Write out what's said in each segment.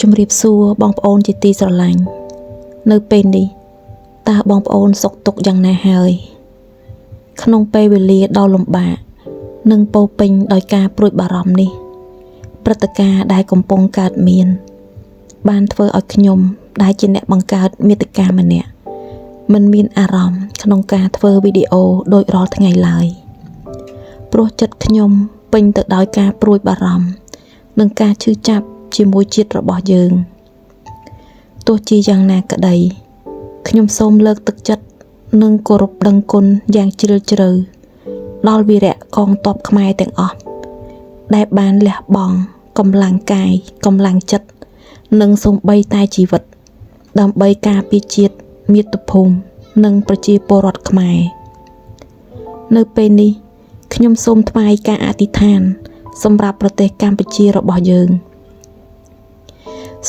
ជំរាបសួរបងប្អូនជាទីស្រឡាញ់នៅពេលនេះតើបងប្អូនសុខទុក្ខយ៉ាងណាហើយក្នុងពេលវេលាដ៏លំបាកនិងពោរពេញដោយការព្រួយបារម្ភនេះព្រឹត្តិការណ៍ដែលកំពុងកើតមានបានធ្វើឲ្យខ្ញុំដែលជាអ្នកបង្កើតមាតិកាម្នាក់មិនមានអារម្មណ៍ក្នុងការធ្វើវីដេអូដូចរាល់ថ្ងៃឡើយព្រោះចិត្តខ្ញុំពេញទៅដោយការព្រួយបារម្ភនិងការឈឺចាប់ជាមួយជាតិរបស់យើងទោះជាយ៉ាងណាក្តីខ្ញុំសូមលើកទឹកចិត្តនិងគោរពដឹងគុណយ៉ាងជ្រាលជ្រៅដល់វីរៈកងទ័ពខ្មែរទាំងអស់ដែលបានលះបង់កម្លាំងកាយកម្លាំងចិត្តនិងសូម្បីតែជីវិតដើម្បីការពារជាតិមាតុភូមិនិងប្រជាពលរដ្ឋខ្មែរនៅពេលនេះខ្ញុំសូមថ្វាយការអធិដ្ឋានសម្រាប់ប្រទេសកម្ពុជារបស់យើង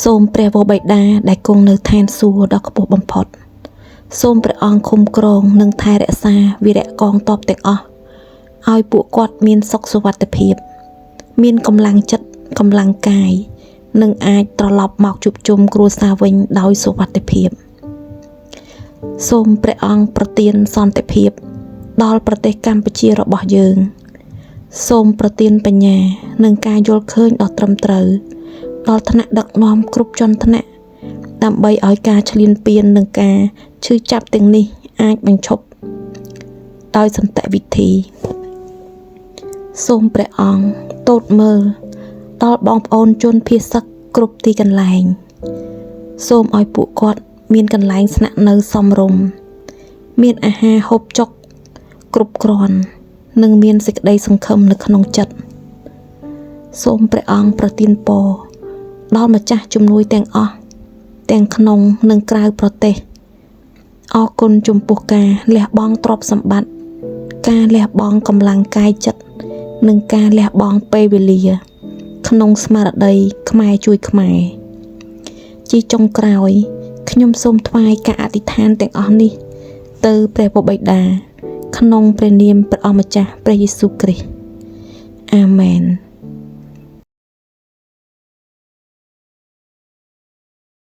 សូមព្រះវរបិតាដែលគង់នៅឋានសួគ៌ដ៏ខ្ពស់បំផុតសូមព្រះអង្គคุ้មគ្រងនិងថែរក្សាវីរៈកងទ័ពទាំងអស់ឲ្យពួកគាត់មានសុខសុវត្ថិភាពមានកម្លាំងចិត្តកម្លាំងកាយនិងអាចត្រឡប់មកជួបជុំគ្រួសារវិញដោយសុវត្ថិភាពសូមព្រះអង្គប្រទានសន្តិភាពដល់ប្រទេសកម្ពុជារបស់យើងសូមប្រទានបញ្ញានិងការយល់ឃើញដ៏ត្រឹមត្រូវដល់ថ្នាក់ដឹកនាំគ្រប់ជាន់ថ្នាក់ដើម្បីឲ្យការឈ្លានពាននិងការឈឺចាប់ទាំងនេះអាចបញ្ឈប់ដោយសន្តិវិធីសូមព្រះអង្គទតមើលដល់បងប្អូនជនភៀសសឹកគ្រប់ទីកន្លែងសូមឲ្យពួកគាត់មានកន្លែងស្នាក់នៅសមរម្យមានអាហារហូបចុកគ្រប់គ្រាន់និងមានសេចក្តីសង្ឃឹមនៅក្នុងចិត្តសូមព្រះអង្គប្រទានពរដល់ម្ចាស់ជំនួយទាំងអស់ទាំងក្នុងនិងក្រៅប្រទេសអរគុណចំពោះការលះបង់ទ្រព្យសម្បត្តិការលះបង់កម្លាំងកាយចិត្តនិងការលះបង់ពេលវេលាក្នុងស្មារតីខ្មែរជួយខ្មែរជាចុងក្រោយខ្ញុំសូមថ្វាយការអធិដ្ឋានទាំងអស់នេះទៅព្រះវរបិតាក្នុងព្រះនាមព្រះអម្ចាស់ព្រះយេស៊ូវគ្រីស្ទអាមែន